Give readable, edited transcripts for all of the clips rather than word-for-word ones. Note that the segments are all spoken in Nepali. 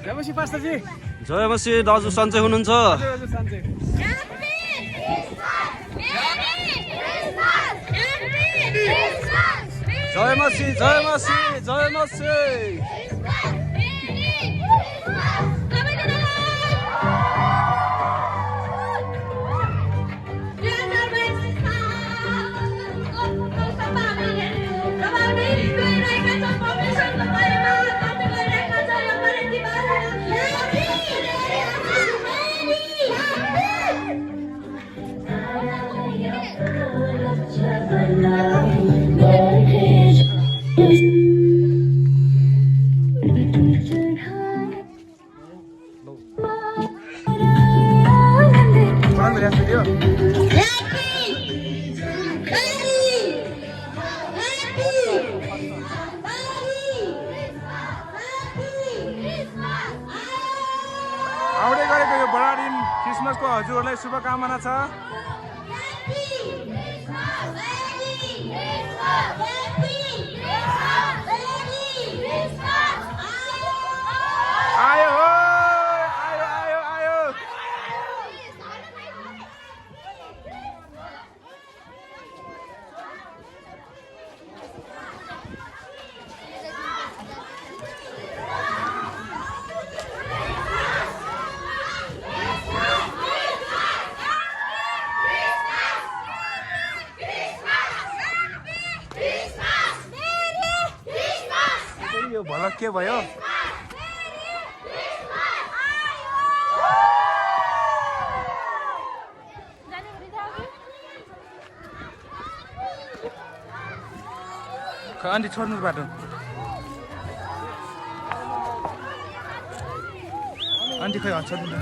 जय मसी दाजु सन्चै हुनुहुन्छ? जय मसी जय मसी जय मसी। आउँदै गरेको यो बडादिन क्रिसमसको हजुरहरूलाई शुभकामना छ। आयो हो आयो आयो आयो। यो भल के भयो? आन्टी छोड्नु बाटो। आन्टी खै छोड्नु।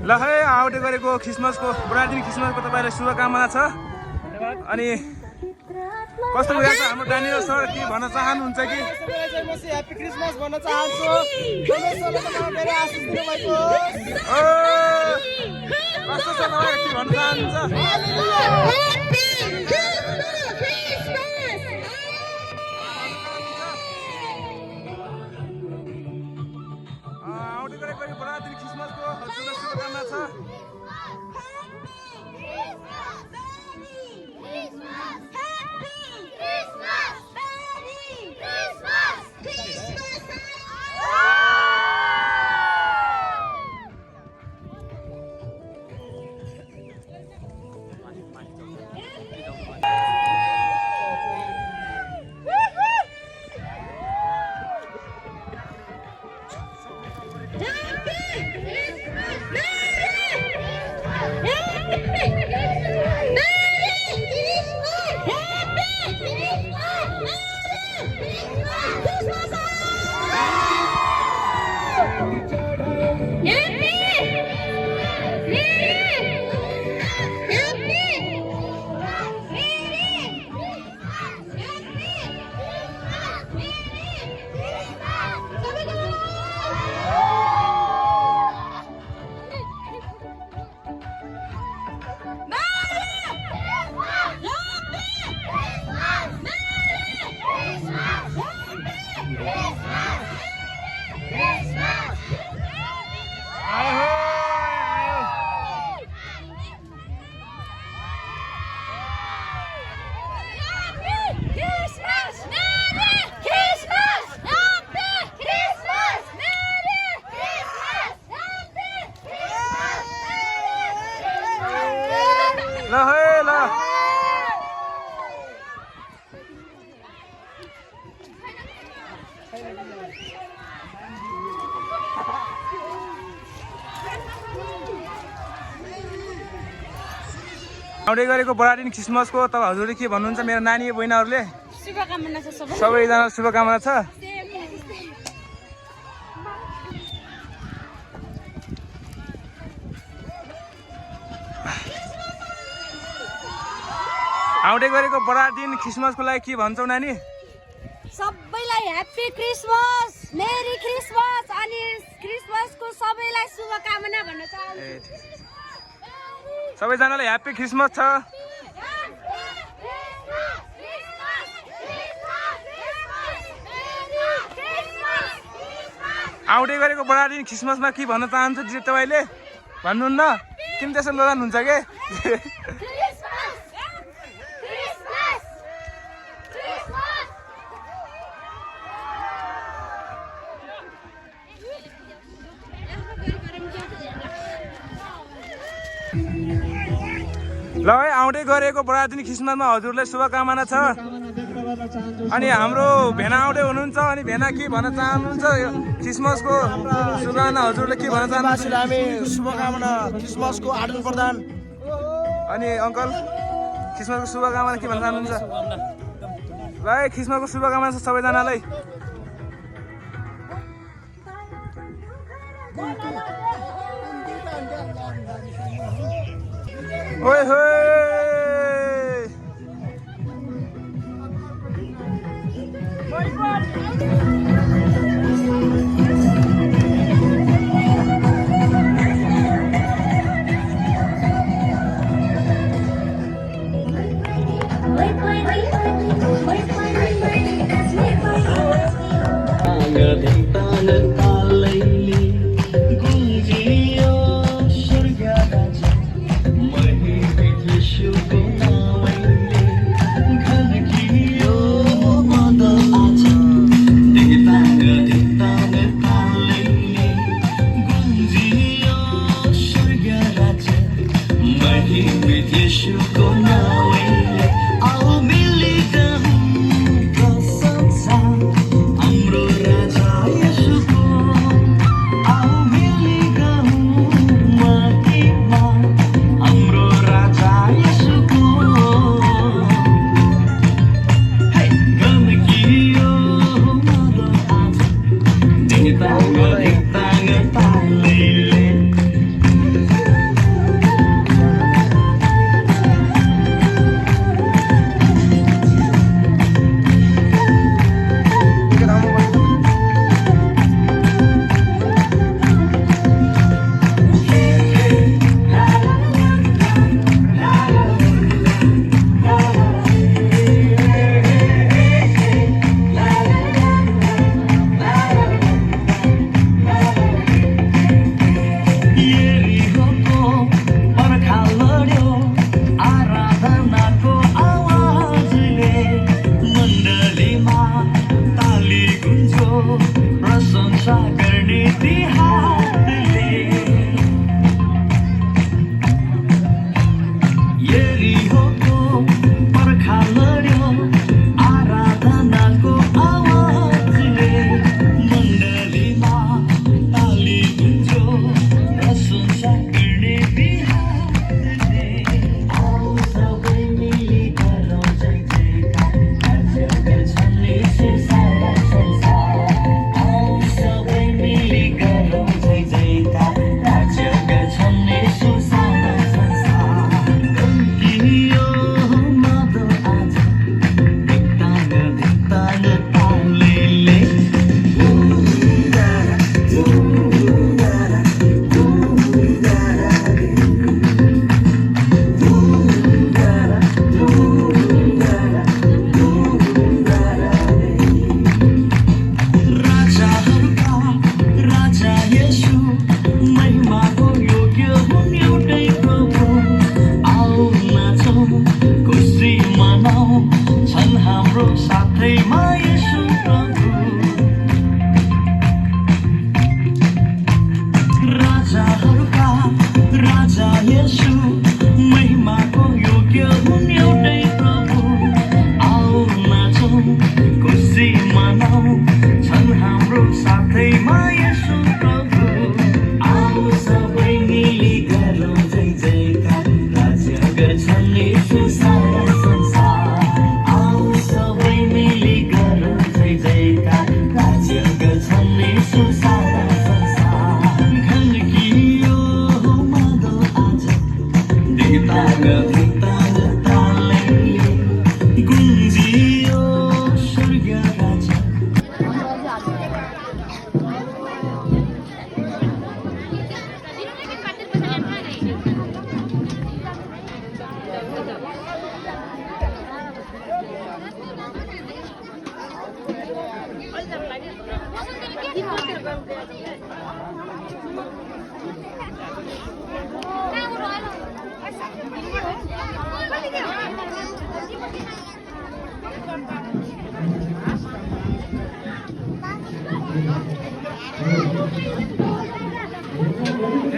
ल है आउँदै गरेको क्रिसमसको बडादिन क्रिसमसको तपाईँलाई शुभकामना छ। अनि कस्तो भइरहेको छ हाम्रो डानियल सर? के भन्न चाहनुहुन्छ कि? ह्यापी क्रिसमस भन्न चाहन्छु। मेरो आशिष दिनुभएको। कस्तो छ तपाईँ? के भन्न चाहनुहुन्छ? आउँदै गरेको बडादिन क्रिसमसको हजुरलाई शुभकामना छ। आउँदै गरेको बडादिन क्रिसमसको तपाईँ हजुरले के भन्नुहुन्छ? मेरो नानी बहिनीहरूले शुभकामना छ सबैजना शुभकामना छ। आउँदै गरेको बडादिन क्रिसमसको लागि के भन्छौ नानी? सबैलाई ह्यापी क्रिसमस, मेरी क्रिसमस अनि क्रिसमस क्रिसमसको सबैलाई शुभकामना भन्न चाहन्छु। सबैजनालाई ह्याप्पी क्रिसमस छ। आउँदै गरेको बडादिन क्रिसमसमा के भन्न चाहन्छु दिदी तपाईँले भन्नुहुन्न? किन त्यसो लोजानुहुन्छ के? ल है आउँदै गरेको बडादिन क्रिसमसमा हजुरलाई शुभकामना छ। अनि हाम्रो भेना आउँदै हुनुहुन्छ अनि भेना के भन्न चाहनुहुन्छ यो क्रिसमसको शुभकामना हजुरले के भन्न चाहनुहुन्छ? हामी शुभकामना क्रिसमसको आदान प्रदान। अनि अङ्कल क्रिसमसको शुभकामना के भन्न चाहनुहुन्छ? ल है क्रिसमसको शुभकामना छ सबैजनालाई। ओए होए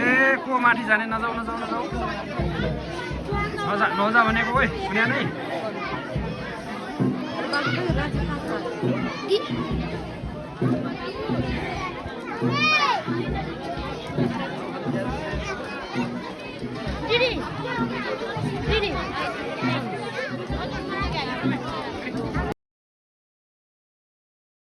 ए को माथि जाने नजाऊ नजाऊ नजाऊ नजा भनेको ओइ पुण्या नै कि